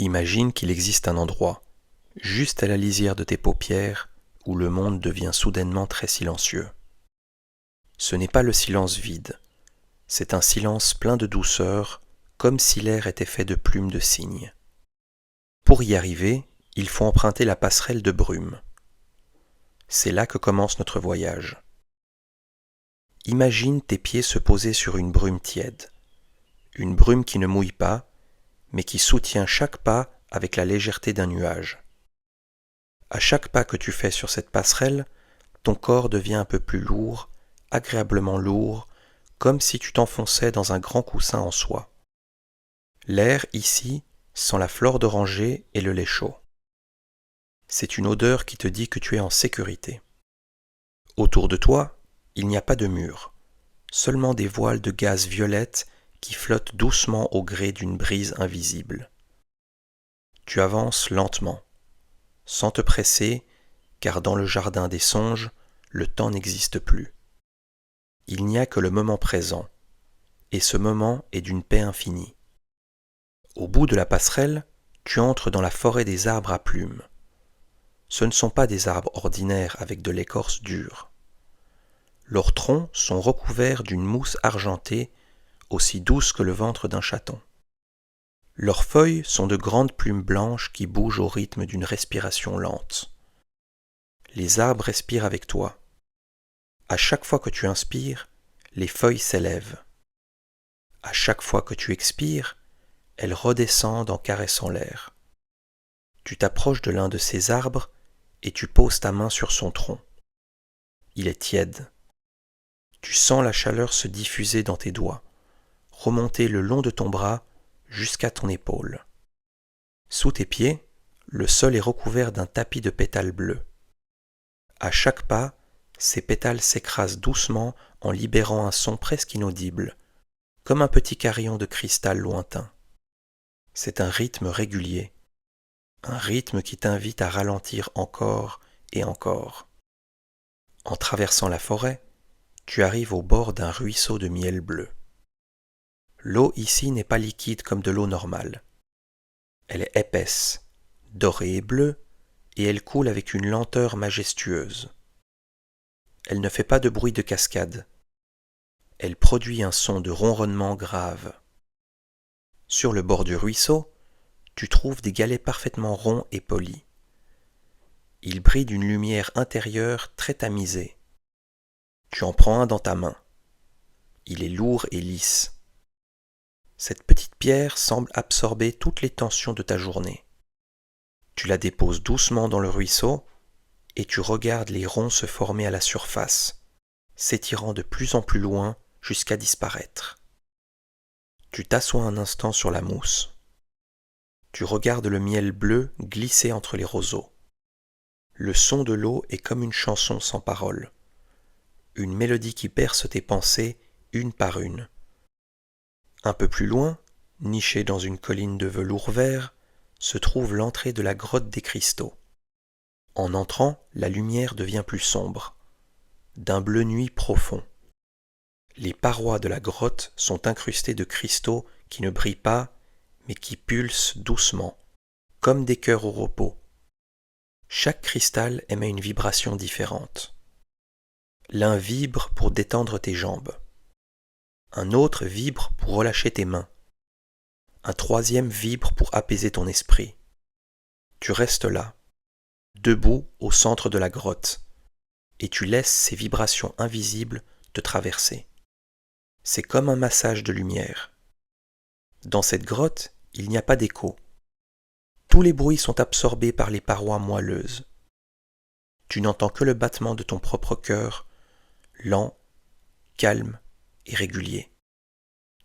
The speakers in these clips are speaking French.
Imagine qu'il existe un endroit, juste à la lisière de tes paupières, où le monde devient soudainement très silencieux. Ce n'est pas le silence vide, c'est un silence plein de douceur, comme si l'air était fait de plumes de cygne. Pour y arriver, il faut emprunter la passerelle de brume. C'est là que commence notre voyage. Imagine tes pieds se poser sur une brume tiède, une brume qui ne mouille pas, mais qui soutient chaque pas avec la légèreté d'un nuage. À chaque pas que tu fais sur cette passerelle, ton corps devient un peu plus lourd, agréablement lourd, comme si tu t'enfonçais dans un grand coussin en soie. L'air, ici, sent la fleur d'oranger et le lait chaud. C'est une odeur qui te dit que tu es en sécurité. Autour de toi, il n'y a pas de mur, seulement des voiles de gaz violette qui flottent doucement au gré d'une brise invisible. Tu avances lentement, sans te presser, car dans le jardin des songes, le temps n'existe plus. Il n'y a que le moment présent, et ce moment est d'une paix infinie. Au bout de la passerelle, tu entres dans la forêt des arbres à plumes. Ce ne sont pas des arbres ordinaires avec de l'écorce dure. Leurs troncs sont recouverts d'une mousse argentée, aussi douce que le ventre d'un chaton. Leurs feuilles sont de grandes plumes blanches qui bougent au rythme d'une respiration lente. Les arbres respirent avec toi. À chaque fois que tu inspires, les feuilles s'élèvent. À chaque fois que tu expires, elles redescendent en caressant l'air. Tu t'approches de l'un de ces arbres et tu poses ta main sur son tronc. Il est tiède. Tu sens la chaleur se diffuser dans tes doigts, remonter le long de ton bras jusqu'à ton épaule. Sous tes pieds, le sol est recouvert d'un tapis de pétales bleus. À chaque pas, ces pétales s'écrasent doucement en libérant un son presque inaudible, comme un petit carillon de cristal lointain. C'est un rythme régulier, un rythme qui t'invite à ralentir encore et encore. En traversant la forêt, tu arrives au bord d'un ruisseau de miel bleu. L'eau ici n'est pas liquide comme de l'eau normale. Elle est épaisse, dorée et bleue, et elle coule avec une lenteur majestueuse. Elle ne fait pas de bruit de cascade. Elle produit un son de ronronnement grave. Sur le bord du ruisseau, tu trouves des galets parfaitement ronds et polis. Ils brillent d'une lumière intérieure très tamisée. Tu en prends un dans ta main. Il est lourd et lisse. Cette petite pierre semble absorber toutes les tensions de ta journée. Tu la déposes doucement dans le ruisseau et tu regardes les ronds se former à la surface, s'étirant de plus en plus loin jusqu'à disparaître. Tu t'assois un instant sur la mousse. Tu regardes le miel bleu glisser entre les roseaux. Le son de l'eau est comme une chanson sans paroles, une mélodie qui berce tes pensées une par une. Un peu plus loin, nichée dans une colline de velours vert, se trouve l'entrée de la grotte des cristaux. En entrant, la lumière devient plus sombre, d'un bleu nuit profond. Les parois de la grotte sont incrustées de cristaux qui ne brillent pas, mais qui pulsent doucement, comme des cœurs au repos. Chaque cristal émet une vibration différente. L'un vibre pour détendre tes jambes. Un autre vibre pour relâcher tes mains. Un troisième vibre pour apaiser ton esprit. Tu restes là, debout au centre de la grotte, et tu laisses ces vibrations invisibles te traverser. C'est comme un massage de lumière. Dans cette grotte, il n'y a pas d'écho. Tous les bruits sont absorbés par les parois moelleuses. Tu n'entends que le battement de ton propre cœur, lent, calme et régulier.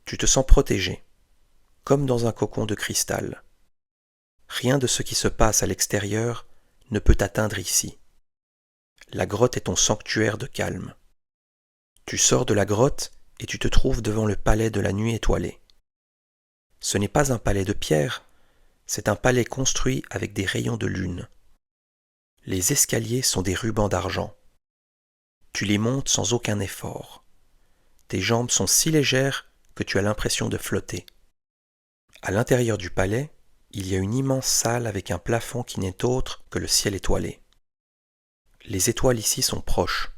Tu te sens protégé, comme dans un cocon de cristal. Rien de ce qui se passe à l'extérieur ne peut t'atteindre ici. La grotte est ton sanctuaire de calme. Tu sors de la grotte et tu te trouves devant le palais de la nuit étoilée. Ce n'est pas un palais de pierre, c'est un palais construit avec des rayons de lune. Les escaliers sont des rubans d'argent. Tu les montes sans aucun effort. Tes jambes sont si légères que tu as l'impression de flotter. À l'intérieur du palais, Il y a une immense salle avec un plafond qui n'est autre que le ciel étoilé. Les étoiles ici sont proches,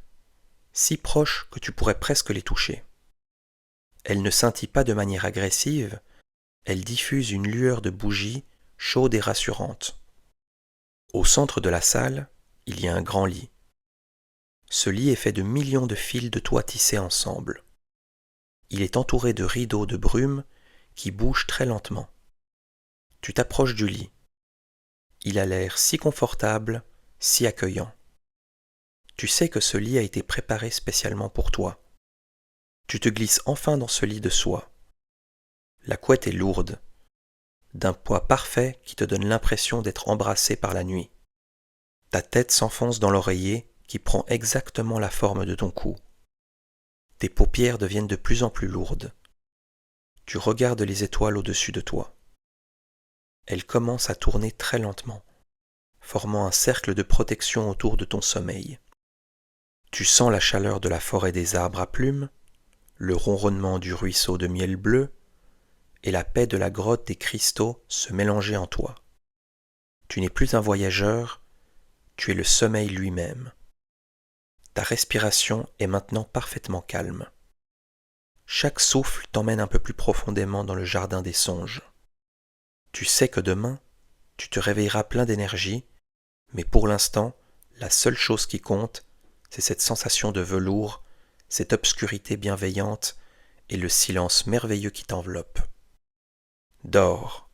si proches que tu pourrais presque les toucher. Elles ne scintillent pas de manière agressive, elles diffusent une lueur de bougie chaude et rassurante. Au centre de la salle, il y a un grand lit. Ce lit est fait de millions de fils de toile tissés ensemble. Il est entouré de rideaux de brume qui bougent très lentement. Tu t'approches du lit. Il a l'air si confortable, si accueillant. Tu sais que ce lit a été préparé spécialement pour toi. Tu te glisses enfin dans ce lit de soie. La couette est lourde, d'un poids parfait qui te donne l'impression d'être embrassé par la nuit. Ta tête s'enfonce dans l'oreiller qui prend exactement la forme de ton cou. Tes paupières deviennent de plus en plus lourdes. Tu regardes les étoiles au-dessus de toi. Elles commencent à tourner très lentement, formant un cercle de protection autour de ton sommeil. Tu sens la chaleur de la forêt des arbres à plumes, le ronronnement du ruisseau de miel bleu et la paix de la grotte des cristaux se mélanger en toi. Tu n'es plus un voyageur, tu es le sommeil lui-même. Ta respiration est maintenant parfaitement calme. Chaque souffle t'emmène un peu plus profondément dans le jardin des songes. Tu sais que demain, tu te réveilleras plein d'énergie, mais pour l'instant, la seule chose qui compte, c'est cette sensation de velours, cette obscurité bienveillante et le silence merveilleux qui t'enveloppe. Dors.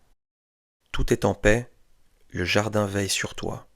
Tout est en paix, le jardin veille sur toi.